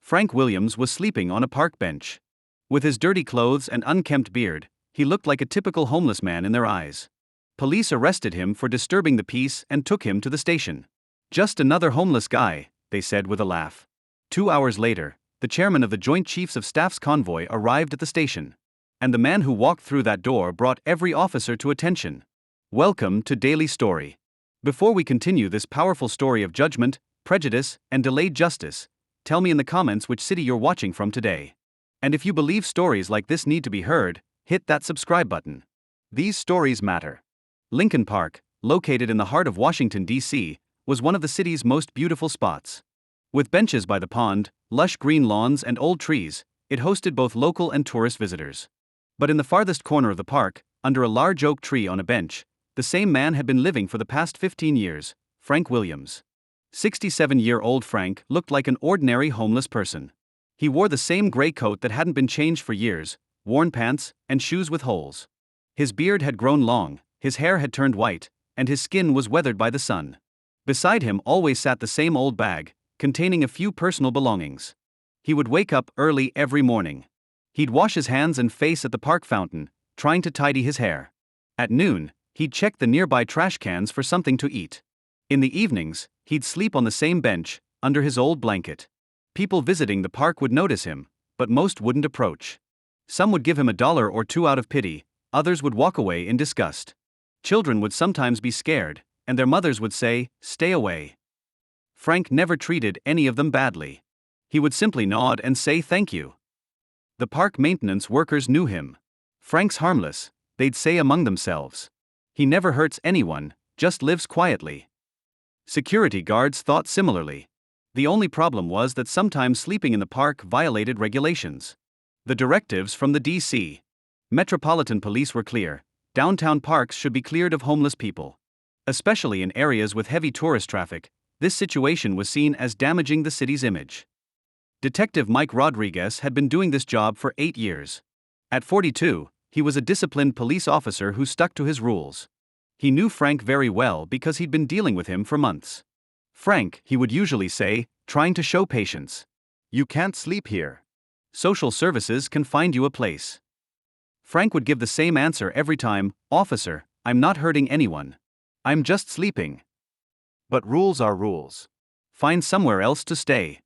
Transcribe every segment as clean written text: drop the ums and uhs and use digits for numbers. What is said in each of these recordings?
Frank Williams was sleeping on a park bench. With his dirty clothes and unkempt beard, he looked like a typical homeless man in their eyes. Police arrested him for disturbing the peace and took him to the station. Just another homeless guy, they said with a laugh. 2 hours later, the chairman of the Joint Chiefs of Staff's convoy arrived at the station. And the man who walked through that door brought every officer to attention. Welcome to Daily Story. Before we continue this powerful story of judgment, prejudice, and delayed justice, tell me in the comments which city you're watching from today. And if you believe stories like this need to be heard, hit that subscribe button. These stories matter. Lincoln Park, located in the heart of Washington, D.C., was one of the city's most beautiful spots. With benches by the pond, lush green lawns, and old trees, it hosted both local and tourist visitors. But in the farthest corner of the park, under a large oak tree on a bench, the same man had been living for the past 15 years, Frank Williams. 67-year-old Frank looked like an ordinary homeless person. He wore the same gray coat that hadn't been changed for years, worn pants, and shoes with holes. His beard had grown long, his hair had turned white, and his skin was weathered by the sun. Beside him always sat the same old bag, containing a few personal belongings. He would wake up early every morning. He'd wash his hands and face at the park fountain, trying to tidy his hair. At noon, he'd check the nearby trash cans for something to eat. In the evenings, he'd sleep on the same bench, under his old blanket. People visiting the park would notice him, but most wouldn't approach. Some would give him $1 or $2 out of pity, others would walk away in disgust. Children would sometimes be scared, and their mothers would say, "Stay away." Frank never treated any of them badly. He would simply nod and say thank you. The park maintenance workers knew him. "Frank's harmless," they'd say among themselves. "He never hurts anyone, just lives quietly." Security guards thought similarly. The only problem was that sometimes sleeping in the park violated regulations. The directives from the D.C. Metropolitan Police were clear: downtown parks should be cleared of homeless people. Especially in areas with heavy tourist traffic, this situation was seen as damaging the city's image. Detective Mike Rodriguez had been doing this job for 8 years. At 42, he was a disciplined police officer who stuck to his rules. He knew Frank very well because he'd been dealing with him for months. "Frank," he would usually say, trying to show patience. "You can't sleep here. Social services can find you a place." Frank would give the same answer every time: "Officer, I'm not hurting anyone. I'm just sleeping." "But rules are rules. Find somewhere else to stay."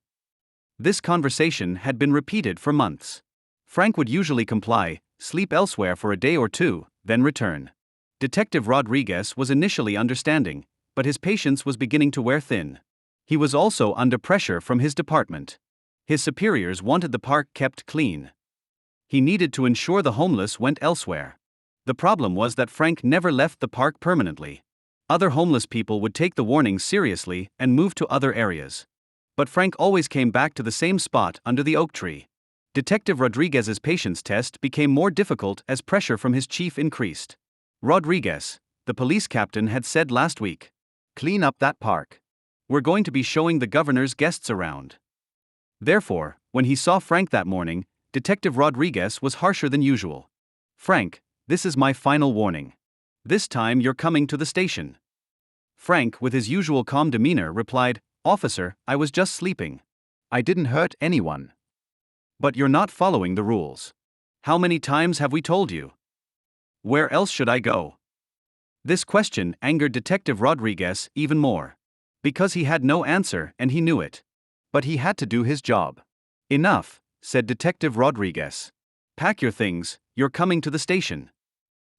This conversation had been repeated for months. Frank would usually comply, sleep elsewhere for a day or two, then return. Detective Rodriguez was initially understanding, but his patience was beginning to wear thin. He was also under pressure from his department. His superiors wanted the park kept clean. He needed to ensure the homeless went elsewhere. The problem was that Frank never left the park permanently. Other homeless people would take the warnings seriously and move to other areas. But Frank always came back to the same spot under the oak tree. Detective Rodriguez's patience test became more difficult as pressure from his chief increased. "Rodriguez," the police captain had said last week, "clean up that park. We're going to be showing the governor's guests around." Therefore, when he saw Frank that morning, Detective Rodriguez was harsher than usual. "Frank, this is my final warning. This time you're coming to the station." Frank, with his usual calm demeanor, replied, "Officer, I was just sleeping. I didn't hurt anyone." "But you're not following the rules. How many times have we told you? Where else should I go?" This question angered Detective Rodriguez even more. Because he had no answer and he knew it. But he had to do his job. "Enough," said Detective Rodriguez. "Pack your things, you're coming to the station."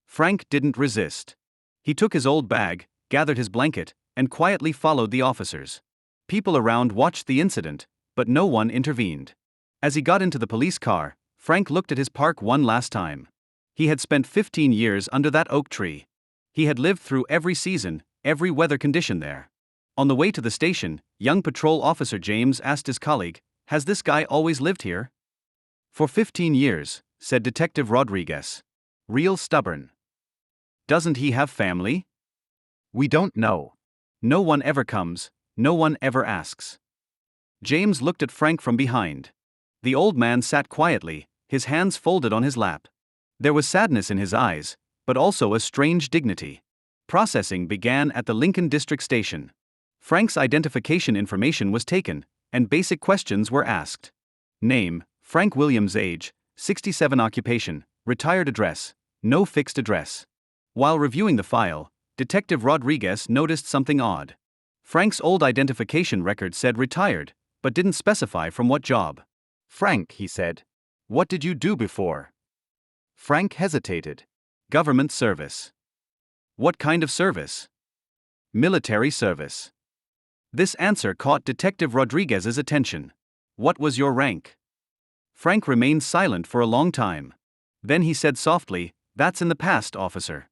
Frank didn't resist. He took his old bag, gathered his blanket, and quietly followed the officers. People around watched the incident, but no one intervened. As he got into the police car, Frank looked at his park one last time. He had spent 15 years under that oak tree. He had lived through every season, every weather condition there. On the way to the station, young patrol officer James asked his colleague, "Has this guy always lived here?" "For 15 years, said Detective Rodriguez. "Real stubborn." "Doesn't he have family?" "We don't know. No one ever comes, no one ever asks." James looked at Frank from behind. The old man sat quietly, his hands folded on his lap. There was sadness in his eyes, but also a strange dignity. Processing began at the Lincoln District Station. Frank's identification information was taken, and basic questions were asked. Name, Frank Williams. Age, 67. Occupation, retired. Address, no fixed address. While reviewing the file, Detective Rodriguez noticed something odd. Frank's old identification record said retired, but didn't specify from what job. Frank, he said. What did you do before? Frank hesitated. Government service. What kind of service? Military service. This answer caught Detective Rodriguez's attention. What was your rank? Frank remained silent for a long time. Then he said softly, "That's in the past, officer."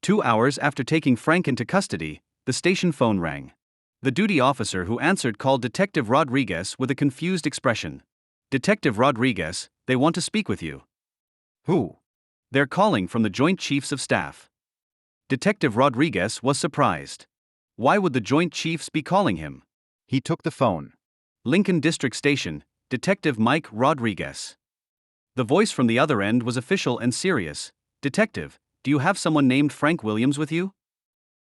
2 hours after taking Frank into custody, the station phone rang. The duty officer who answered called Detective Rodriguez with a confused expression. "Detective Rodriguez, they want to speak with you." Who? "They're calling from the Joint Chiefs of Staff." Detective Rodriguez was surprised. Why would the Joint Chiefs be calling him? He took the phone. Lincoln District Station, Detective Mike Rodriguez. The voice from the other end was official and serious. "Detective, do you have someone named Frank Williams with you?"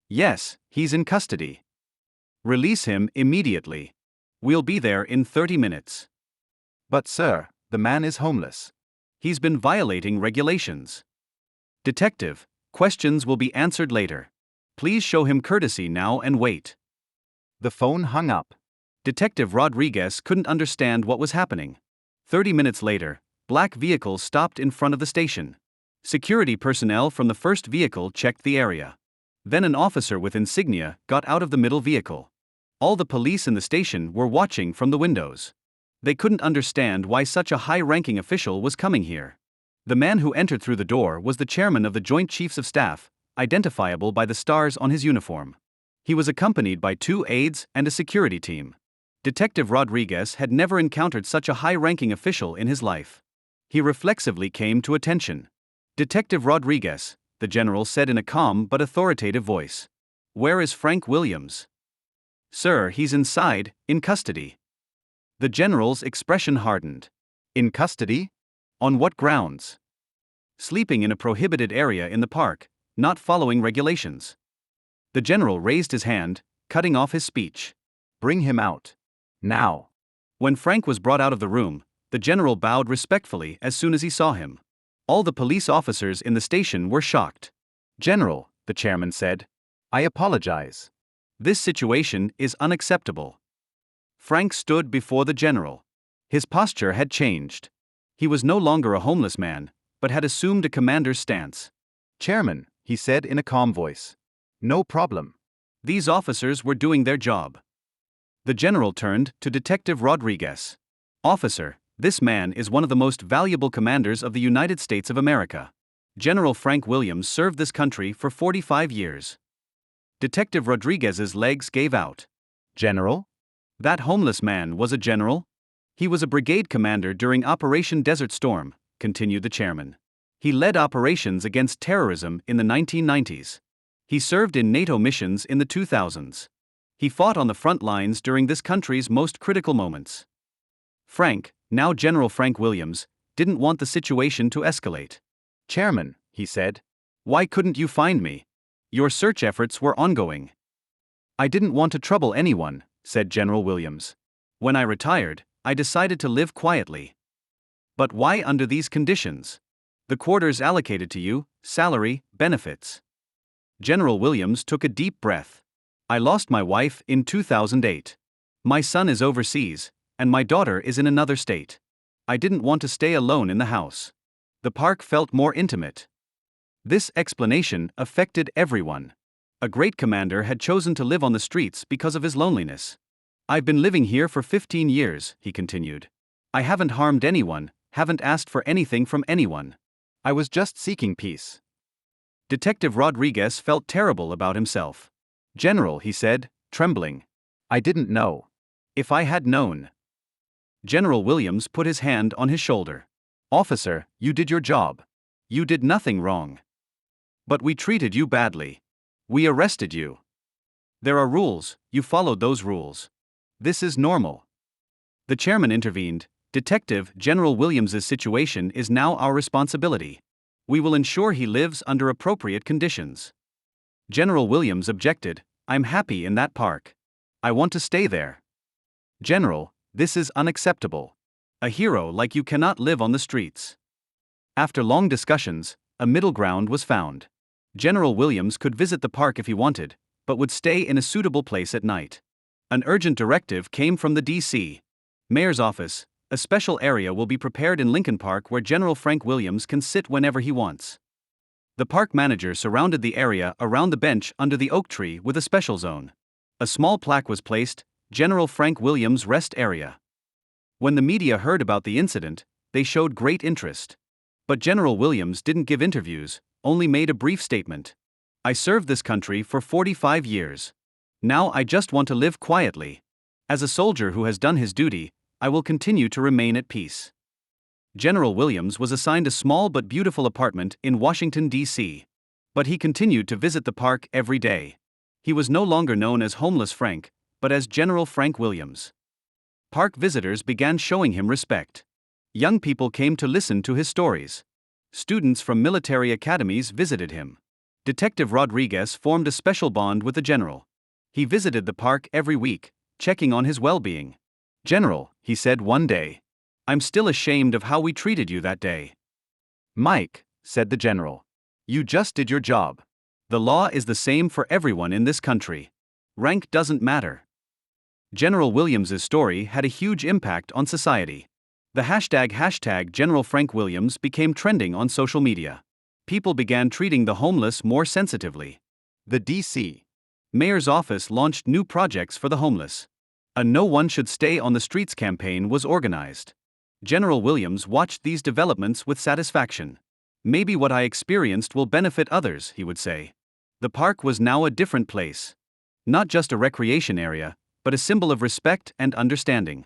"Yes, he's in custody." "Release him immediately. We'll be there in 30 minutes. But sir, the man is homeless. He's been violating regulations." "Detective, questions will be answered later. Please show him courtesy now and wait." The phone hung up. Detective Rodriguez couldn't understand what was happening. 30 minutes later, black vehicles stopped in front of the station. Security personnel from the first vehicle checked the area. Then an officer with insignia got out of the middle vehicle. All the police in the station were watching from the windows. They couldn't understand why such a high-ranking official was coming here. The man who entered through the door was the chairman of the Joint Chiefs of Staff, identifiable by the stars on his uniform. He was accompanied by 2 aides and a security team. Detective Rodriguez had never encountered such a high-ranking official in his life. He reflexively came to attention. "Detective Rodriguez," the general said in a calm but authoritative voice. "Where is Frank Williams?" "Sir, he's inside, in custody." The general's expression hardened. In custody? "On what grounds?" "Sleeping in a prohibited area in the park, not following regulations." The general raised his hand, cutting off his speech. Bring him out. Now. When Frank was brought out of the room, the general bowed respectfully as soon as he saw him. All the police officers in the station were shocked. General, the chairman said, I apologize. This situation is unacceptable. Frank stood before the general. His posture had changed. He was no longer a homeless man, but had assumed a commander's stance. Chairman, he said in a calm voice. No problem. These officers were doing their job. The general turned to Detective Rodriguez. Officer, this man is one of the most valuable commanders of the United States of America. General Frank Williams served this country for 45 years. Detective Rodriguez's legs gave out. General? That homeless man was a general? He was a brigade commander during Operation Desert Storm, continued the chairman. He led operations against terrorism in the 1990s. He served in NATO missions in the 2000s. He fought on the front lines during this country's most critical moments. Frank, now General Frank Williams, didn't want the situation to escalate. Chairman, he said. Why couldn't you find me? Your search efforts were ongoing. I didn't want to trouble anyone, said General Williams. When I retired, I decided to live quietly. But why under these conditions? The quarters allocated to you, salary, benefits. General Williams took a deep breath. I lost my wife in 2008. My son is overseas, and my daughter is in another state. I didn't want to stay alone in the house. The park felt more intimate. This explanation affected everyone. A great commander had chosen to live on the streets because of his loneliness. I've been living here for 15 years, he continued. I haven't harmed anyone, haven't asked for anything from anyone. I was just seeking peace. Detective Rodriguez felt terrible about himself. General, he said, trembling. I didn't know. If I had known. General Williams put his hand on his shoulder. Officer, you did your job. You did nothing wrong. But we treated you badly. We arrested you. There are rules, you followed those rules. This is normal. The chairman intervened. Detective General Williams's situation is now our responsibility. We will ensure he lives under appropriate conditions. General Williams objected. I'm happy in that park. I want to stay there. General, this is unacceptable. A hero like you cannot live on the streets. After long discussions, a middle ground was found. General Williams could visit the park if he wanted, but would stay in a suitable place at night. An urgent directive came from the D.C. Mayor's office. A special area will be prepared in Lincoln Park where General Frank Williams can sit whenever he wants. The park manager surrounded the area around the bench under the oak tree with a special zone. A small plaque was placed, General Frank Williams Rest Area. When the media heard about the incident, they showed great interest. But General Williams didn't give interviews, only made a brief statement. I served this country for 45 years. Now I just want to live quietly. As a soldier who has done his duty, I will continue to remain at peace. General Williams was assigned a small but beautiful apartment in Washington, D.C. But he continued to visit the park every day. He was no longer known as Homeless Frank, but as General Frank Williams. Park visitors began showing him respect. Young people came to listen to his stories. Students from military academies visited him. Detective Rodriguez formed a special bond with the general. He visited the park every week, checking on his well-being. "General," he said one day, "I'm still ashamed of how we treated you that day." "Mike," said the general, "you just did your job. The law is the same for everyone in this country. Rank doesn't matter." General Williams's story had a huge impact on society. The hashtag General Frank Williams became trending on social media. People began treating the homeless more sensitively. The D.C. Mayor's office launched new projects for the homeless. A "No One Should Stay on the Streets" campaign was organized. General Williams watched these developments with satisfaction. "Maybe what I experienced will benefit others," he would say. The park was now a different place. Not just a recreation area, but a symbol of respect and understanding.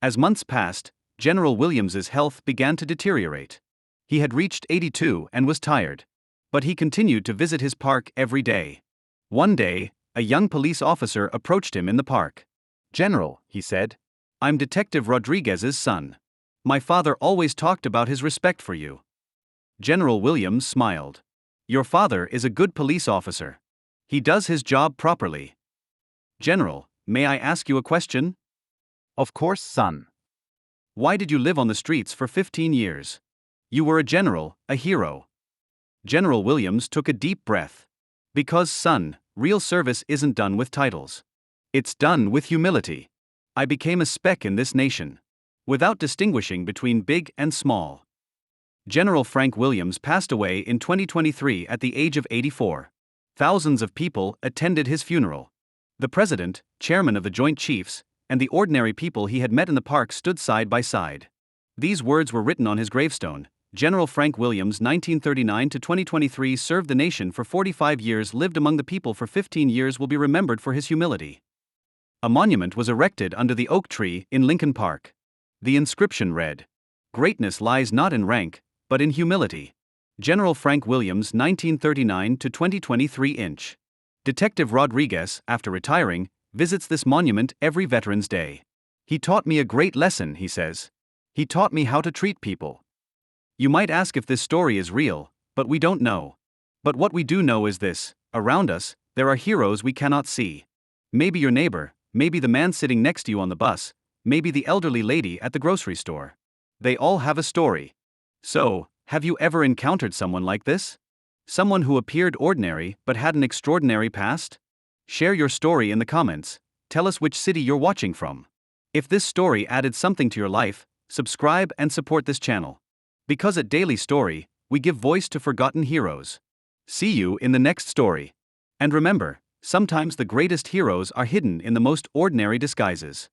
As months passed, General Williams's health began to deteriorate. He had reached 82 and was tired. But he continued to visit his park every day. One day, a young police officer approached him in the park. "General," he said, "I'm Detective Rodriguez's son. My father always talked about his respect for you." General Williams smiled. "Your father is a good police officer. He does his job properly." "General, may I ask you a question?" "Of course, son." "Why did you live on the streets for 15 years? You were a general, a hero." General Williams took a deep breath. "Because, son, real service isn't done with titles. It's done with humility. I became a speck in this nation, without distinguishing between big and small." General Frank Williams passed away in 2023 at the age of 84. Thousands of people attended his funeral. The president, chairman of the Joint Chiefs, and the ordinary people he had met in the park stood side by side. These words were written on his gravestone. General Frank Williams, 1939 to 2023, served the nation for 45 years, lived among the people for 15 years, will be remembered for his humility. A monument was erected under the oak tree in Lincoln Park. The inscription read, "Greatness lies not in rank, but in humility." General Frank Williams, 1939 to 2023 inch. Detective Rodriguez, after retiring, visits this monument every Veterans Day. "He taught me a great lesson," he says. "He taught me how to treat people." You might ask if this story is real, but we don't know. But what we do know is this: around us, there are heroes we cannot see. Maybe your neighbor, maybe the man sitting next to you on the bus, maybe the elderly lady at the grocery store. They all have a story. So, have you ever encountered someone like this? Someone who appeared ordinary but had an extraordinary past? Share your story in the comments. Tell us which city you're watching from. If this story added something to your life, subscribe and support this channel. Because at Daily Story, we give voice to forgotten heroes. See you in the next story. And remember, sometimes the greatest heroes are hidden in the most ordinary disguises.